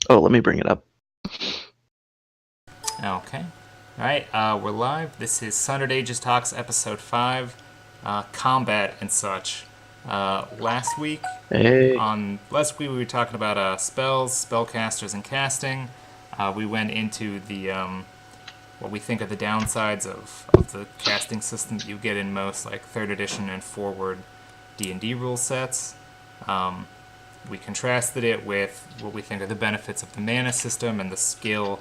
Oh, let me bring it up. Okay. Alright, we're live. This is Sundered Ages Talks episode 5, combat and such. Last week Hey. we were talking about spells, spellcasters, and casting. We went into the what we think are the downsides of the casting system that you get in most like 3rd edition and forward D&D rule sets. We contrasted it with what we think are the benefits of the mana system and the skill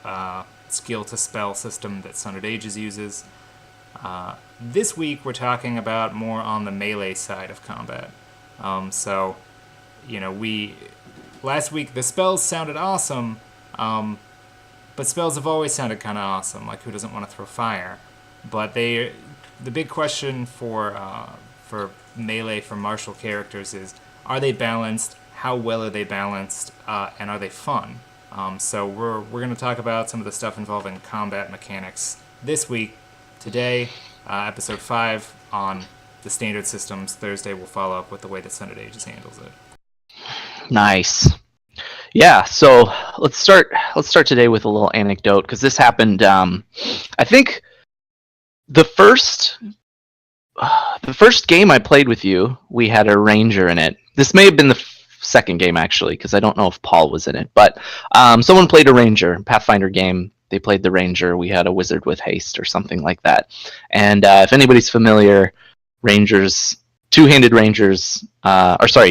to spell system that Sundered Ages uses. This week we're talking about more on the melee side of combat. So, we last week the spells sounded awesome, but spells have always sounded kind of awesome. Like, who doesn't want to throw fire? But the big question for melee for martial characters is: are they balanced? How well are they balanced? And are they fun? So we're going to talk about some of the stuff involving combat mechanics this week. Today, episode 5 on the standard systems. Thursday we'll follow up with the way that Sundered Ages handles it. Nice. Yeah, so let's start today with a little anecdote, because this happened, I think the first game I played with you, we had a ranger in it. This may have been the second game, actually, because I don't know if Paul was in it, but someone played a ranger, Pathfinder game. They played the ranger. We had a wizard with haste or something like that. And if anybody's familiar, rangers, two-handed rangers,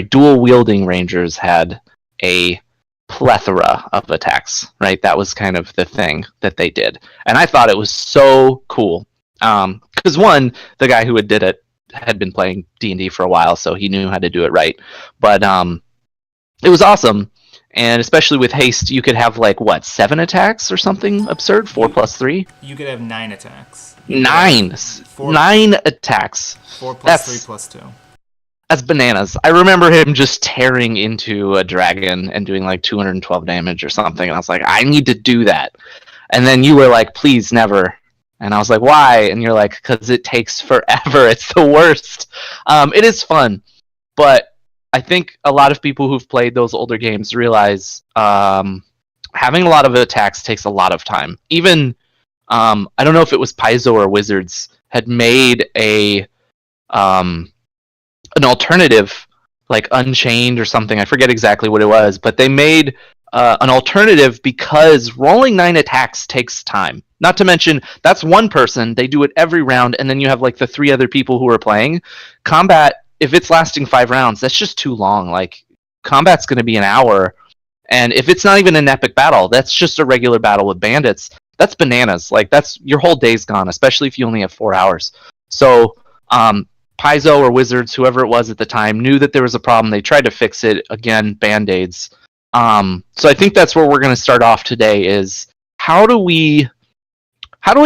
dual wielding rangers had a plethora of attacks, right? That was kind of the thing that they did. And I thought it was so cool. Because one, the guy who did it had been playing D&D for a while, so he knew how to do it right. But it was awesome. And especially with haste, you could have 7 attacks or something absurd? 4 plus 3? You could have 9 attacks. 9 attacks. 4 plus 3 plus 2. That's bananas. I remember him just tearing into a dragon and doing 212 damage or something. And I was like, I need to do that. And then you were like, please, never. And I was like, why? And you're like, because it takes forever. It's the worst. It is fun. But I think a lot of people who've played those older games realize having a lot of attacks takes a lot of time. Even, I don't know if it was Paizo or Wizards, had made an alternative, like Unchained or something. I forget exactly what it was, but they made an alternative because rolling 9 attacks takes time. Not to mention, that's one person. They do it every round, and then you have the 3 other people who are playing. Combat, if it's lasting 5 rounds, that's just too long. Combat's going to be an hour, and if it's not even an epic battle, that's just a regular battle with bandits. That's bananas. That's your whole day's gone, especially if you only have 4 hours. So, Paizo or Wizards, whoever it was at the time, knew that there was a problem. They tried to fix it. Again, Band-Aids. So I think that's where we're going to start off today is how do we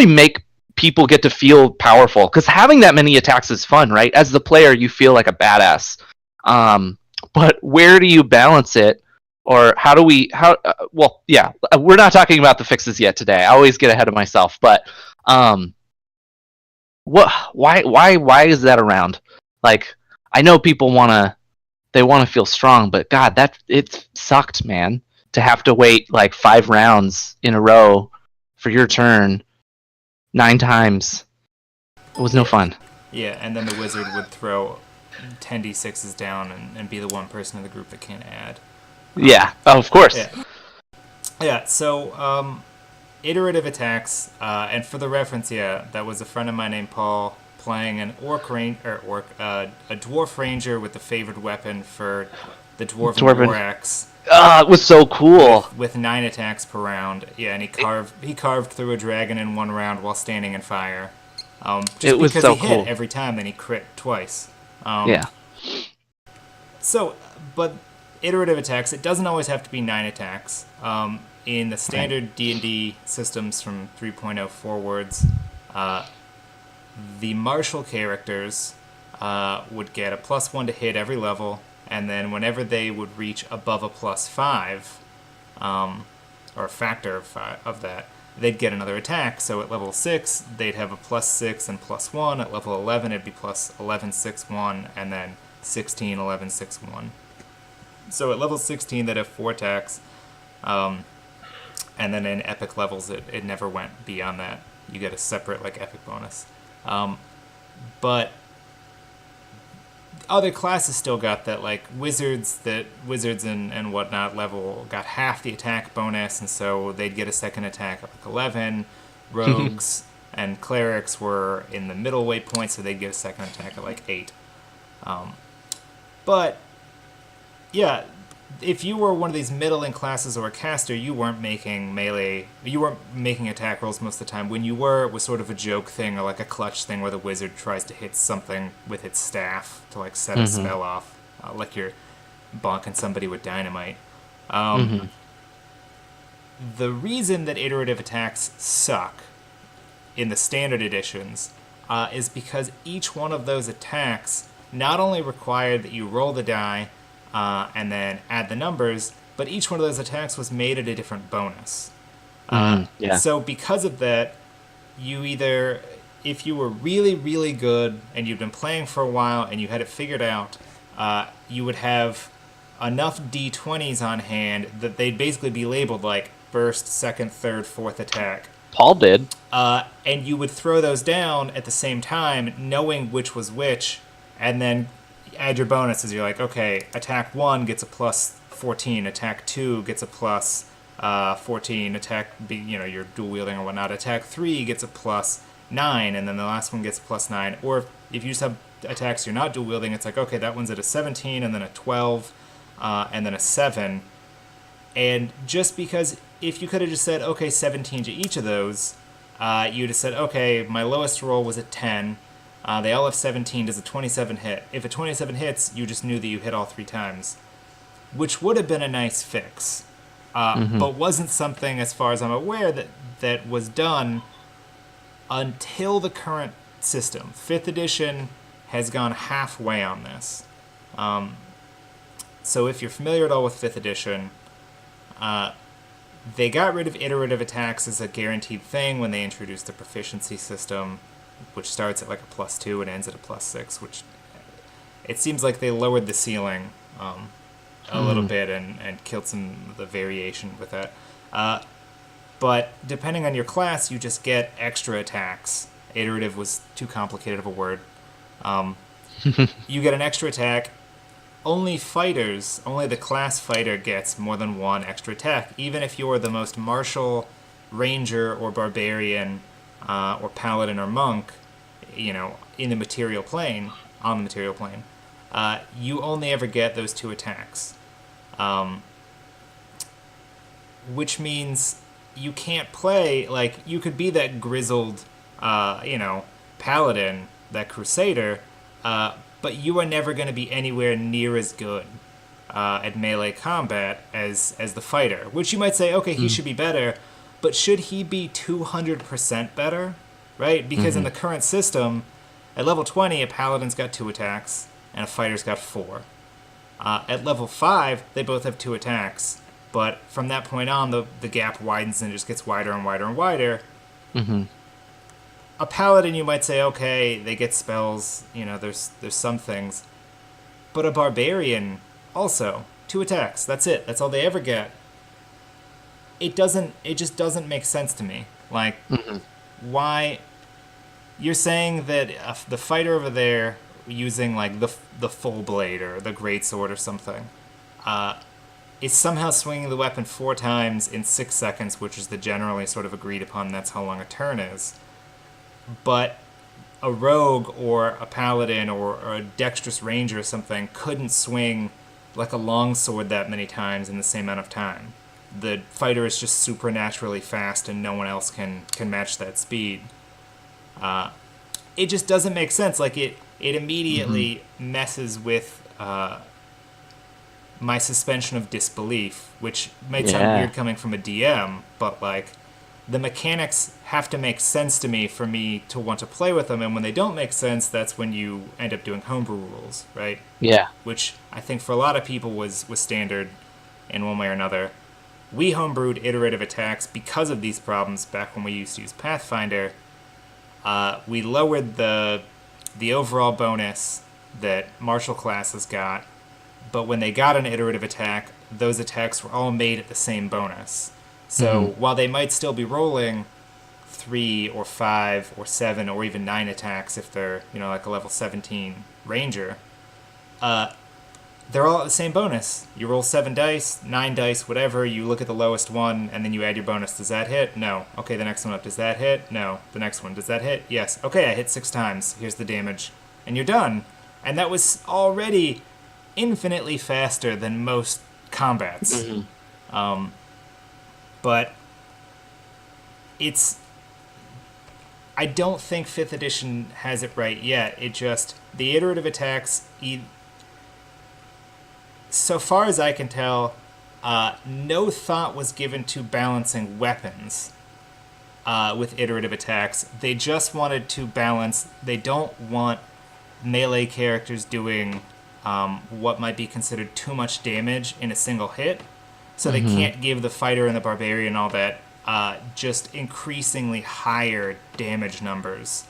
make people get to feel powerful? Because having that many attacks is fun, right? As the player, you feel like a badass. But where do you balance it? Or we're not talking about the fixes yet today. I always get ahead of myself. But why is that around? I know people want to feel strong, but God, it sucked, man, to have to wait 5 rounds in a row for your turn 9 times. It was no fun. Yeah, and then the wizard would throw 10d6s down and be the one person in the group that can't add. Yeah, of course. Yeah, so iterative attacks, and for the reference, that was a friend of mine named Paul playing an a dwarf ranger with the favored weapon for the dwarven war axe. It was so cool. With 9 attacks per round. Yeah, and he carved through a dragon in 1 round while standing in fire. It was so cool. He hit every time, then he crit twice. Yeah. So, but iterative attacks, it doesn't always have to be 9 attacks. In the standard D&D systems from 3.0 forwards, the martial characters would get a +1 to hit every level, and then whenever they would reach above a +5, or a factor of that, they'd get another attack. So at level 6, they'd have a +6 and +1. At level 11, it'd be +11, 6, 1, and then 16, 11, 6, 1. So at level 16, they'd have 4 attacks. And then in epic levels, it never went beyond that. You get a separate like epic bonus. But other classes still got that, like wizards and whatnot level got half the attack bonus, and so they'd get a second attack at like 11. Rogues and clerics were in the middle waypoint, so they'd get a second attack at like 8. But yeah, if you were one of these middling classes or a caster, you weren't making melee, you weren't making attack rolls most of the time. When you were, it was sort of a joke thing or like a clutch thing where the wizard tries to hit something with its staff to like set a spell off, like you're bonking somebody with dynamite. The reason that iterative attacks suck in the standard editions is because each one of those attacks not only required that you roll the die and then add the numbers, but each one of those attacks was made at a different bonus. Yeah. So because of that, you either, if you were really, really good and you'd been playing for a while and you had it figured out, you would have enough d20s on hand that they'd basically be labeled like first, second, third, fourth attack. Paul did. And you would throw those down at the same time, knowing which was which, and then add your bonuses. You're like, okay, attack 1 gets a plus 14, attack 2 gets a plus 14, you're dual wielding or whatnot. Attack 3 gets a plus 9, and then the last one gets a plus 9. Or if you just have attacks you're not dual wielding, it's like, okay, that one's at a 17, and then a 12, and then a 7. And just because if you could have just said, okay, 17 to each of those, you'd have said, okay, my lowest roll was a 10. They all have 17. Does a 27 hit? If a 27 hits, you just knew that you hit all 3 times, which would have been a nice fix, but wasn't something, as far as I'm aware, that was done until the current system. 5th edition has gone halfway on this. So if you're familiar at all with 5th edition, they got rid of iterative attacks as a guaranteed thing when they introduced the proficiency system, which starts at like a plus 2 and ends at a plus 6, which it seems like they lowered the ceiling a little bit and killed some of the variation with that. But depending on your class, you just get extra attacks. Iterative was too complicated of a word. You get an extra attack. Only the class fighter gets more than one extra attack, even if you're the most martial ranger or barbarian or paladin or monk, on the material plane, you only ever get those 2 attacks. Which means you can't play, like, you could be that grizzled, paladin, that crusader, but you are never going to be anywhere near as good at melee combat as the fighter. Which you might say, okay, he should be better, but should he be 200% better? Right? Because in the current system, at level 20, a paladin's got 2 attacks, and a fighter's got 4. At level 5, they both have 2 attacks, but from that point on, the gap widens and it just gets wider and wider and wider. A paladin, you might say, okay, they get spells, there's some things. But a barbarian, also, 2 attacks, that's it, that's all they ever get. It just doesn't make sense to me. Like, why? You're saying that the fighter over there using like the full blade or the great sword or something is somehow swinging the weapon 4 times in 6 seconds, which is the generally sort of agreed upon. That's how long a turn is. But a rogue or a paladin or a dexterous ranger or something couldn't swing like a long sword that many times in the same amount of time. The fighter is just supernaturally fast and no one else can match that speed. It just doesn't make sense. Like, it immediately messes with my suspension of disbelief, which might sound weird coming from a DM, but like, the mechanics have to make sense to me for me to want to play with them, and when they don't make sense, that's when you end up doing homebrew rules, right? Yeah. Which I think for a lot of people was standard in one way or another. We homebrewed iterative attacks because of these problems back when we used to use Pathfinder. We lowered the overall bonus that martial classes got, but when they got an iterative attack, those attacks were all made at the same bonus. So while they might still be rolling 3 or 5 or 7 or even 9 attacks if they're, like a level 17 ranger, they're all at the same bonus. You roll 7 dice, 9 dice, whatever, you look at the lowest one, and then you add your bonus. Does that hit? No. Okay, the next one up. Does that hit? No. The next one. Does that hit? Yes. Okay, I hit 6 times. Here's the damage. And you're done. And that was already infinitely faster than most combats. But it's... I don't think 5th edition has it right yet. It just... The iterative attacks... So far as I can tell, no thought was given to balancing weapons with iterative attacks. They just wanted to balance... They don't want melee characters doing what might be considered too much damage in a single hit. So they can't give the fighter and the barbarian all that just increasingly higher damage numbers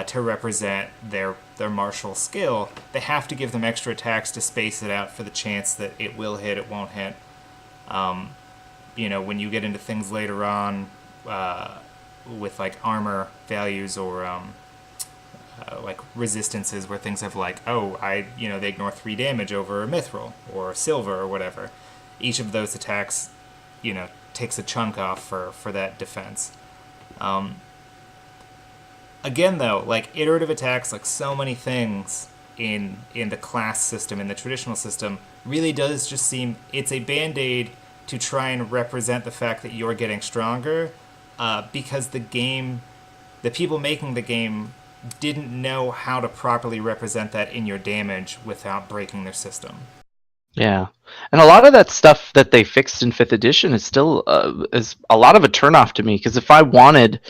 to represent their martial skill. They have to give them extra attacks to space it out for the chance that it will hit, it won't hit. When you get into things later on with like armor values or like resistances where things have like, they ignore 3 damage over a mithril or silver or whatever. Each of those attacks, takes a chunk off for that defense. Again, though, like iterative attacks, like so many things in the class system, in the traditional system, really does just seem it's a band-aid to try and represent the fact that you're getting stronger, because the people making the game didn't know how to properly represent that in your damage without breaking their system. Yeah, and a lot of that stuff that they fixed in 5th edition is still is a lot of a turnoff to me, because if I wanted,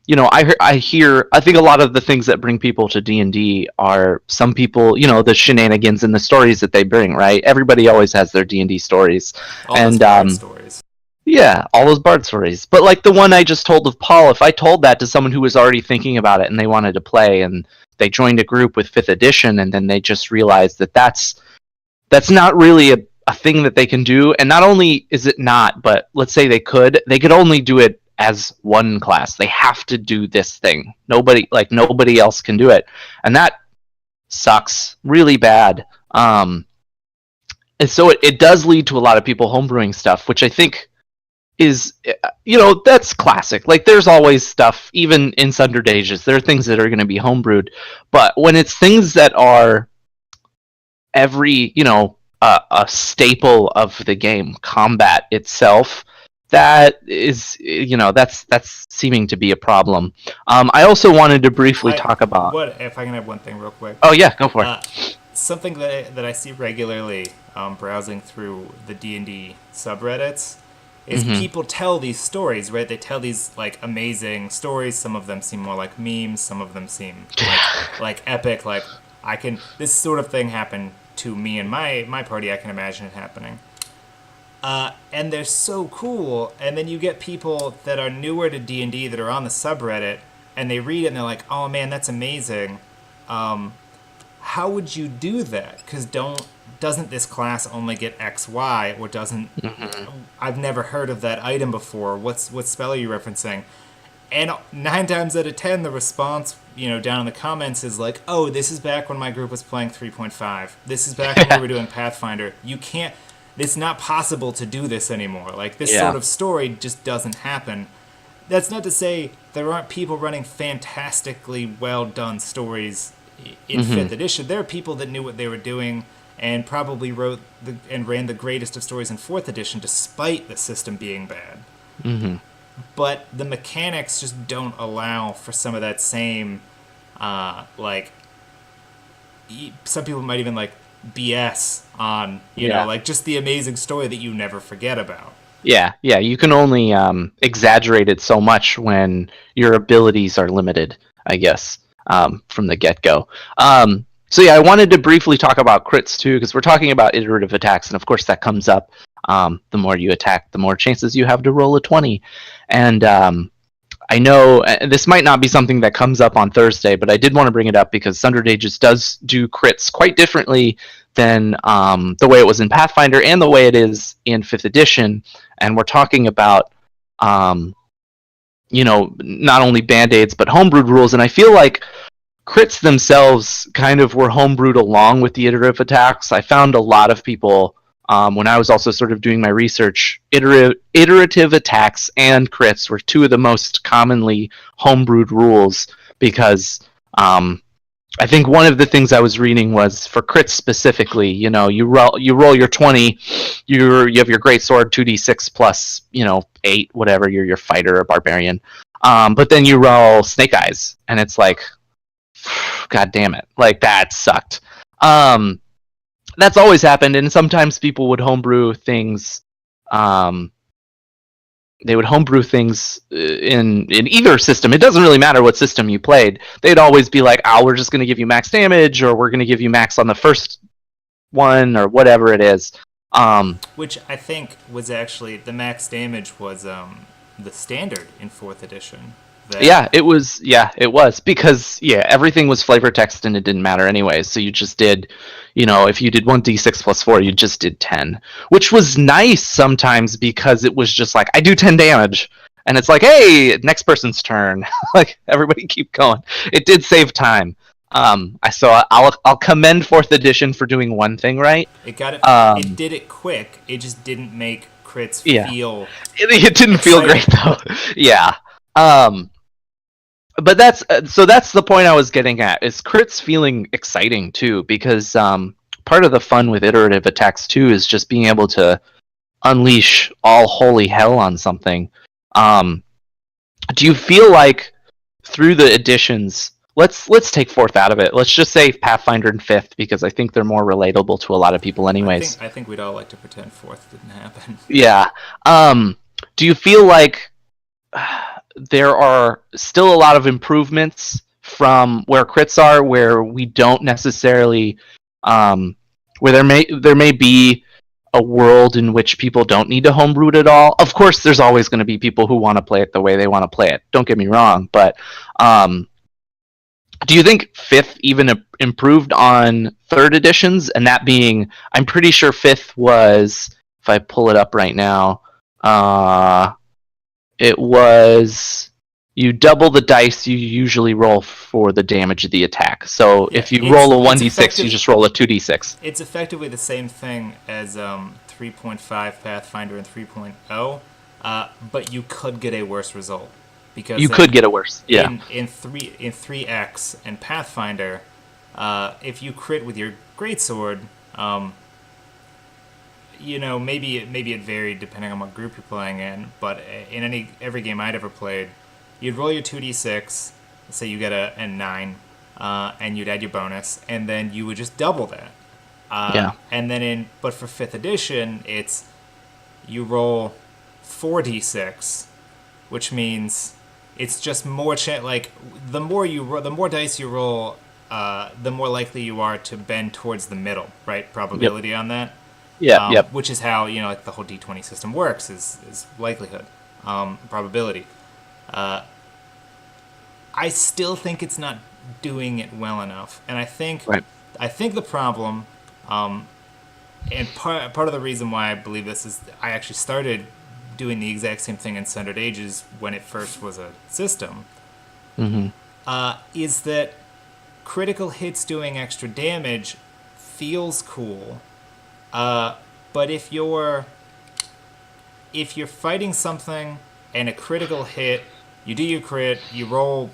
I think a lot of the things that bring people to D&D are some people, the shenanigans and the stories that they bring, right? Everybody always has their D&D stories. All those bard stories. Yeah, all those bard stories. But like the one I just told of Paul, if I told that to someone who was already thinking about it and they wanted to play and they joined a group with 5th edition and then they just realized that that's not really a thing that they can do. And not only is it not, but let's say they could only do it as one class. They have to do this thing. Nobody else can do it. And that sucks really bad. And so it does lead to a lot of people homebrewing stuff, which I think is, that's classic. Like there's always stuff, even in Sundered Ages, there are things that are going to be homebrewed. But when it's things that are every, a staple of the game, combat itself, that is, that's seeming to be a problem. I also wanted to briefly talk about... What if I can have one thing real quick? Oh yeah, go for it. Something that I see regularly browsing through the D&D subreddits is people tell these stories, right? They tell these like amazing stories. Some of them seem more like memes. Some of them seem like epic. Like this sort of thing happened to me and my party. I can imagine it happening. And they're so cool. And then you get people that are newer to D&D that are on the subreddit, and they read it and they're like, "Oh man, that's amazing. How would you do that? Because doesn't this class only get X, Y, or doesn't... I've never heard of that item before. What spell are you referencing?" And 9 times out of 10, the response, down in the comments is like, "Oh, this is back when my group was playing 3.5. This is back when we were doing Pathfinder. You can't... It's not possible to do this anymore. Like, this sort of story just doesn't happen." That's not to say there aren't people running fantastically well-done stories in 5th edition. There are people that knew what they were doing and probably wrote and ran the greatest of stories in 4th edition despite the system being bad. But the mechanics just don't allow for some of that same, some people might even like BS on, like just the amazing story that you never forget about. Yeah, you can only exaggerate it so much when your abilities are limited, I guess, from the get-go. So yeah, I wanted to briefly talk about crits too, because we're talking about iterative attacks, and of course that comes up. The more you attack, the more chances you have to roll a 20. And I know this might not be something that comes up on Thursday, but I did want to bring it up because Sundered Ages does do crits quite differently than the way it was in Pathfinder and the way it is in 5th edition. And we're talking about, not only band-aids, but homebrewed rules. And I feel like crits themselves kind of were homebrewed along with the iterative attacks. I found a lot of people, when I was also sort of doing my research, iterative attacks and crits were two of the most commonly homebrewed rules because I think one of the things I was reading was for crits specifically, you roll your 20, you have your great sword 2d6 plus 8, whatever, you're your fighter or barbarian, but then you roll snake eyes and it's like, god damn it, like that sucked. That's always happened, and sometimes people would homebrew things. They would homebrew things in either system. It doesn't really matter what system you played. They'd always be like, "Oh, we're just going to give you max damage, or we're going to give you max on the first one, or whatever it is." Which I think was actually the max damage was the standard in 4th edition. Yeah, it was because everything was flavor text and it didn't matter anyway. So you just did, if you did 1d6 plus 4, you just did 10, which was nice sometimes because it was just like, I do 10 damage, and it's like, hey, next person's turn. Like everybody keep going. It did save time. I'll commend 4th edition for doing one thing right. It got it. It did it quick. It just didn't make crits feel. It didn't feel great though. Yeah. But that's the point I was getting at, is crits feeling exciting too, because part of the fun with iterative attacks too is just being able to unleash all holy hell on something. Do you feel like through the editions, let's take 4th out of it, let's just say Pathfinder and 5th, because I think they're more relatable to a lot of people anyways. I think we'd all like to pretend 4th didn't happen. Yeah. Do you feel like there are still a lot of improvements from where crits are, where we don't necessarily, where there may be a world in which people don't need to homebrew it at all? Of course, there's always going to be people who want to play it the way they want to play it. Don't get me wrong, but do you think 5th even improved on 3rd editions? And that being, I'm pretty sure 5th was, if I pull it up right now, it was, you double the dice you usually roll for the damage of the attack. So if you roll a 1d6, you just roll a 2d6. It's effectively the same thing as 3.5 Pathfinder and 3.0, but you could get a worse result. Because you could get a worse, yeah. In 3X and Pathfinder, if you crit with your greatsword, maybe it varied depending on what group you're playing in, but in every game I'd ever played, you'd roll your 2d6, let's say you get a 9, and you'd add your bonus, and then you would just double that. And then but for 5th edition, it's you roll 4d6, which means it's just more the more dice you roll, the more likely you are to bend towards the middle, right? Probability on that. Yeah, Which is how the whole D20 system works, is likelihood, probability. I still think it's not doing it well enough, and I think the problem, and part of the reason why I believe this is I actually started doing the exact same thing in Sundered Ages when it first was a system, is that critical hits doing extra damage feels cool. But if you're fighting something and a critical hit, you do your crit, you roll,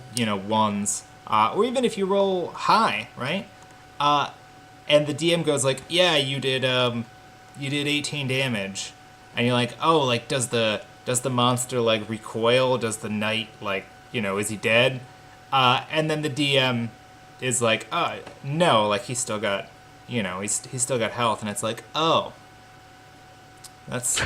ones, or even if you roll high, right? And the DM goes like, yeah, you did 18 damage, and you're like, oh, like does the monster like recoil? Does the knight is he dead? And then the DM is like, no, like he's still got. He's still got health, and it's like, oh, that's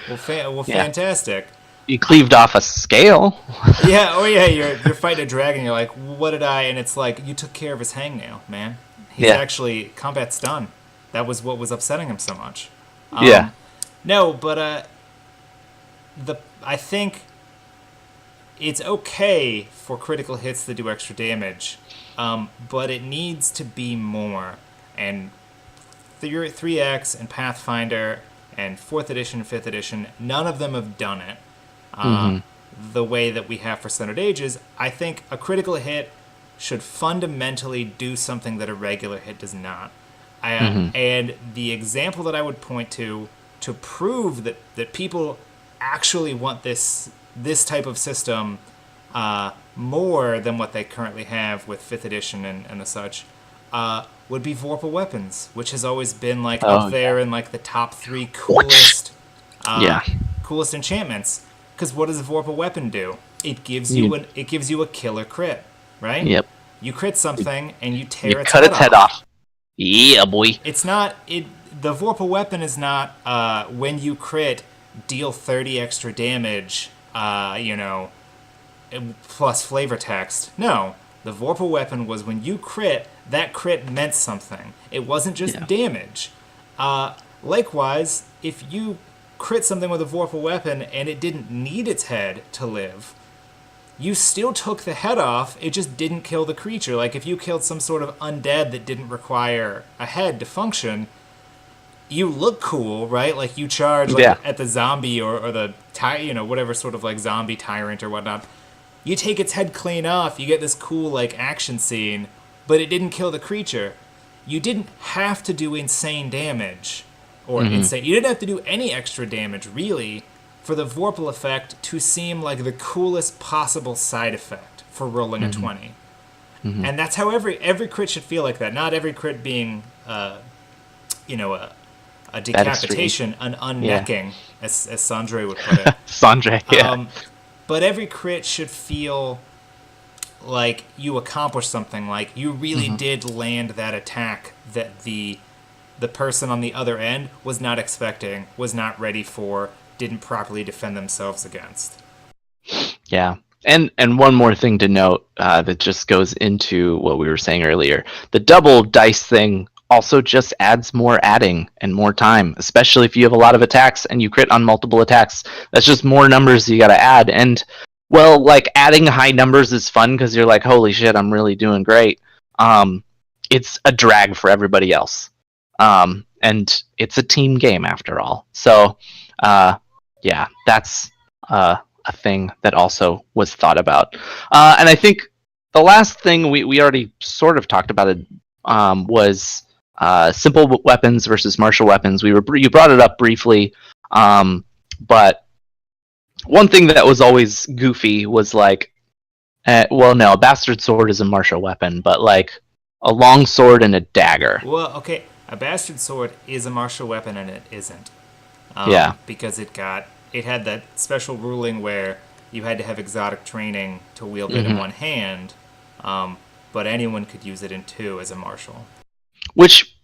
fantastic. You cleaved off a scale. You're fighting a dragon. You're like, what did I? And it's like you took care of his hangnail, man. He's actually combat's done. That was what was upsetting him so much. No, but I think it's okay for critical hits to do extra damage, but it needs to be more. And 3X and Pathfinder and 4th edition, 5th edition, none of them have done it the way that we have for Sundered Ages. I think a critical hit should fundamentally do something that a regular hit does not. And the example that I would point to prove that people actually want this type of system more than what they currently have with 5th edition and the such, would be Vorpal Weapons, which has always been like up there in like the top 3 coolest coolest enchantments. Because what does a Vorpal Weapon do? It gives you a killer crit, right? Yep. You crit something and you tear its cut head its head off. Yeah, boy. It's not the Vorpal Weapon is not when you crit, deal 30 extra damage, plus flavor text. No, the Vorpal Weapon was when you crit, that crit meant something. It wasn't just damage. Likewise, if you crit something with a Vorpal Weapon and it didn't need its head to live, you still took the head off, it just didn't kill the creature. Like if you killed some sort of undead that didn't require a head to function, you look cool, right? Like you charge at the zombie or the whatever sort of like zombie tyrant or whatnot. You take its head clean off, you get this cool like action scene, but it didn't kill the creature. You didn't have to do insane damage or insane. You didn't have to do any extra damage really for the Vorpal effect to seem like the coolest possible side effect for rolling a 20. And that's how every crit should feel like that. Not every crit being a decapitation, an unnecking, as Sandre would put it. Sandre, yeah. But every crit should feel like you accomplished something, like you really did land that attack that the person on the other end was not expecting, was not ready for, didn't properly defend themselves against. Yeah. And one more thing to note that just goes into what we were saying earlier. The double dice thing also just adds more adding and more time, especially if you have a lot of attacks and you crit on multiple attacks. That's just more numbers you got to add. And, well, like adding high numbers is fun because you're like, holy shit, I'm really doing great. It's a drag for everybody else. And it's a team game after all. So, that's a thing that also was thought about. And I think the last thing we already sort of talked about it was simple weapons versus martial weapons. You brought it up briefly, but one thing that was always goofy was like, a bastard sword is a martial weapon, but like a long sword and a dagger. Well, okay, a bastard sword is a martial weapon and it isn't. Because it had that special ruling where you had to have exotic training to wield it in one hand, but anyone could use it in two as a martial. Which,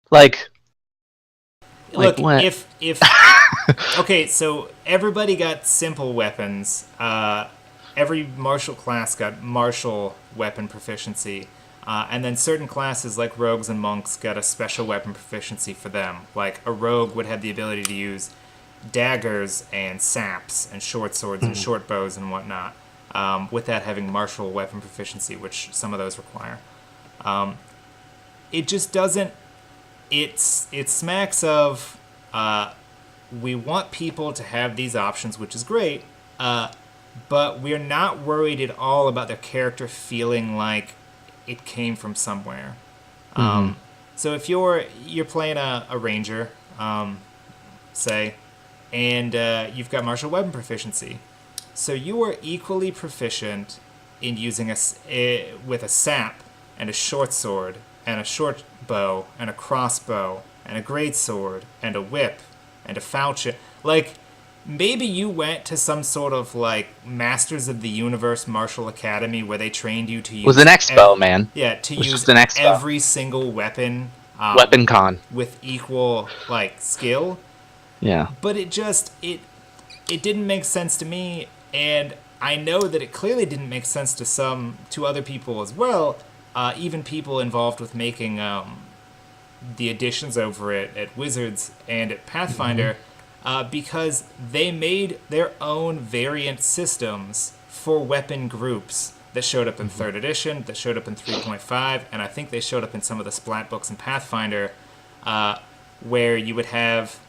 look, what? if okay, so everybody got simple weapons. Every martial class got martial weapon proficiency. And then certain classes, like rogues and monks, got a special weapon proficiency for them. Like, a rogue would have the ability to use daggers and saps and short swords and short bows and whatnot, with that having martial weapon proficiency, which some of those require. It just doesn't... It smacks of... we want people to have these options, which is great, but we're not worried at all about their character feeling like it came from somewhere. So if you're playing a ranger, say, and you've got martial weapon proficiency, so you are equally proficient in using with a sap and a short sword and a short bow and a crossbow and a great sword and a whip and a falchion. Like, maybe you went to some sort of, like, Masters of the Universe Martial Academy where they trained you to use... It was an expo, man. Yeah, to use an expo. Every single weapon... Weapon con. With equal, like, skill. Yeah. But it didn't make sense to me, and I know that it clearly didn't make sense to other people as well, even people involved with making the additions over it at Wizards and at Pathfinder. because they made their own variant systems for weapon groups that showed up in 3rd edition, that showed up in 3.5, and I think they showed up in some of the Splat books in Pathfinder, where you would have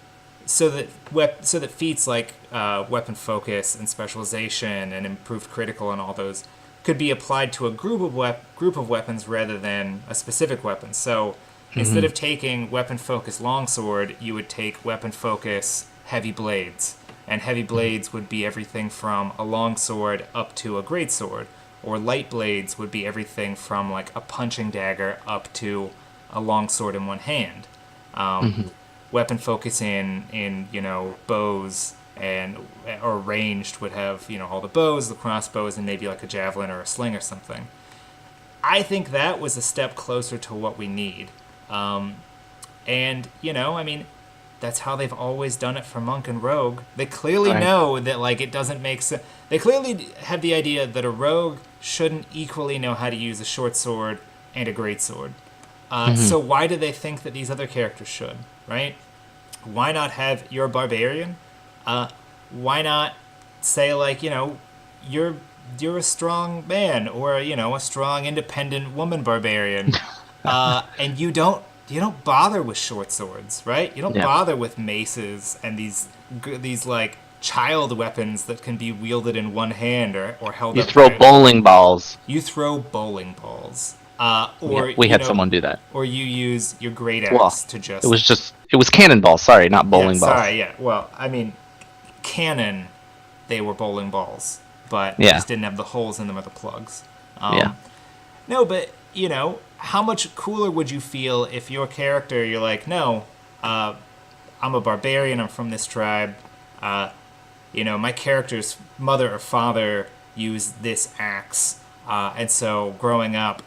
so that feats like weapon focus and specialization and improved critical and all those could be applied to a group of weapons rather than a specific weapon. So instead of taking weapon focus longsword, you would take weapon focus heavy blades, and heavy blades would be everything from a longsword up to a greatsword, or light blades would be everything from like a punching dagger up to a longsword in one hand. Weapon focus in bows or ranged would have all the bows, the crossbows, and maybe like a javelin or a sling or something. I think that was a step closer to what we need, and I mean, that's how they've always done it for monk and rogue. They clearly know that like it doesn't make sense. They clearly have the idea that a rogue shouldn't equally know how to use a short sword and a great sword. So why do they think that these other characters should, right? Why not have your barbarian? Why not say like, you're a strong man, or a strong independent woman barbarian, and you don't bother with short swords, right? You don't bother with maces and these like child weapons that can be wielded in one hand or held up. You throw bowling balls. You throw bowling balls. Or we had someone do that. Or you use your great axe to just... It was cannonballs, sorry, not bowling balls. Sorry, yeah. Well, I mean, cannon, they were bowling balls, but they just didn't have the holes in them or the plugs. No, but, how much cooler would you feel if your character, you're like, no, I'm a barbarian, I'm from this tribe, my character's mother or father used this axe, and so growing up,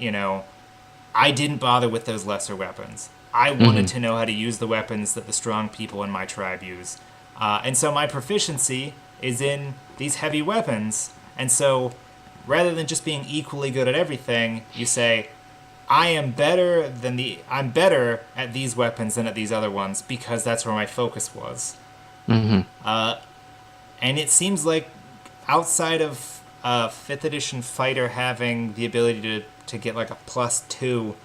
I didn't bother with those lesser weapons. I wanted to know how to use the weapons that the strong people in my tribe use. And so my proficiency is in these heavy weapons. And so rather than just being equally good at everything, you say, I'm better at these weapons than at these other ones because that's where my focus was. And it seems like outside of 5th edition fighter having the ability to get like a +2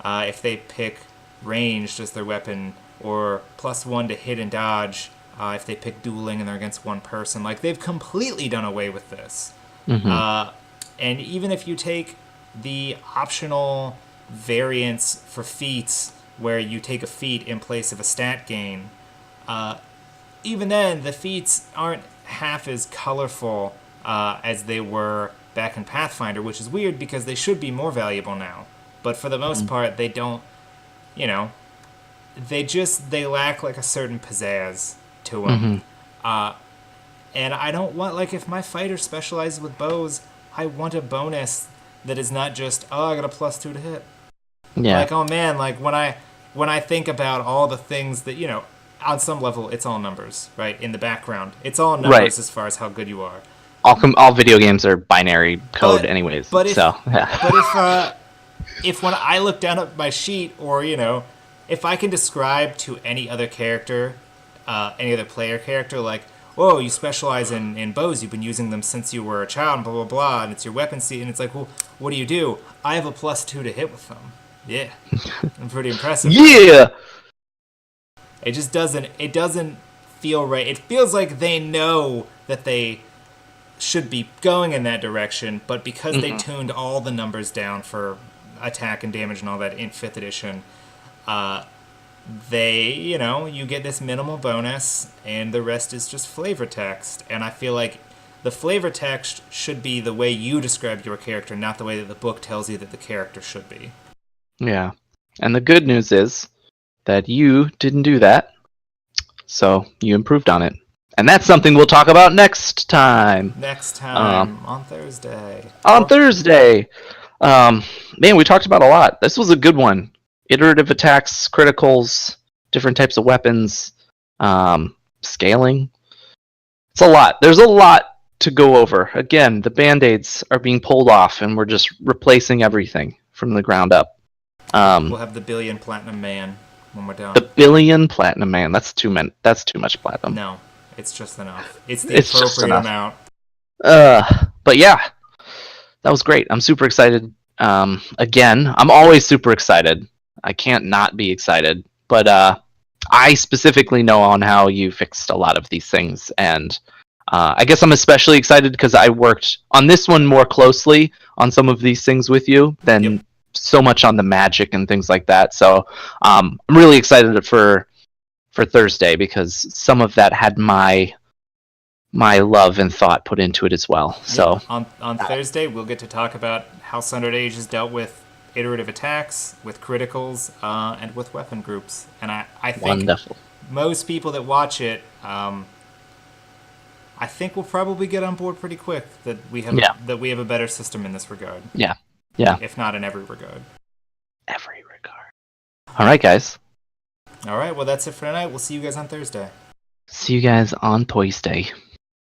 if they pick ranged as their weapon, or +1 to hit and dodge if they pick dueling and they're against one person. Like, they've completely done away with this. And even if you take the optional variants for feats where you take a feat in place of a stat gain, even then the feats aren't half as colorful as they were back in Pathfinder, which is weird because they should be more valuable now. But for the most part, they don't, they lack like a certain pizzazz to them. And I don't want, like, if my fighter specializes with bows, I want a bonus that is not just, I got a +2 to hit. Yeah. Like, oh man, like when I think about all the things that, on some level, it's all numbers, right? In the background. It's all numbers as far as how good you are. All video games are binary code anyways. But if when I look down at my sheet, or, if I can describe to any other character, any other player character, like, whoa, you specialize in bows, you've been using them since you were a child, and blah, blah, blah, and it's your weapon seat, and it's like, well, what do you do? I have a +2 to hit with them. Yeah. I'm pretty impressive. Yeah! It just doesn't feel right. It feels like they know that they should be going in that direction, but because they tuned all the numbers down for attack and damage and all that in 5th edition, you get this minimal bonus, and the rest is just flavor text. And I feel like the flavor text should be the way you describe your character, not the way that the book tells you that the character should be. Yeah. And the good news is that you didn't do that, so you improved on it. And that's something we'll talk about next time. On Thursday. Man, we talked about a lot. This was a good one. Iterative attacks, criticals, different types of weapons, scaling. It's a lot. There's a lot to go over. Again, the Band-Aids are being pulled off, and we're just replacing everything from the ground up. We'll have the billion platinum man. when we're done. The billion platinum, man. That's too much platinum. No, it's just enough. It's the It's just appropriate enough. amount. But yeah, that was great. I'm super excited. Again, I'm always super excited. I can't not be excited. But I specifically know on how you fixed a lot of these things, and I guess I'm especially excited because I worked on this one more closely on some of these things with you than so much on the magic and things like that. So I'm really excited for Thursday because some of that had my love and thought put into it as well. So on Thursday, we'll get to talk about how Sundered Age has dealt with iterative attacks, with criticals, and with weapon groups. And I think wonderful. Most people that watch it, I think will probably get on board pretty quick that we have a better system in this regard. Yeah. If not in every regard. Every regard. All right, guys. All right, well, that's it for tonight. We'll see you guys on Thursday. See you guys on Thursday.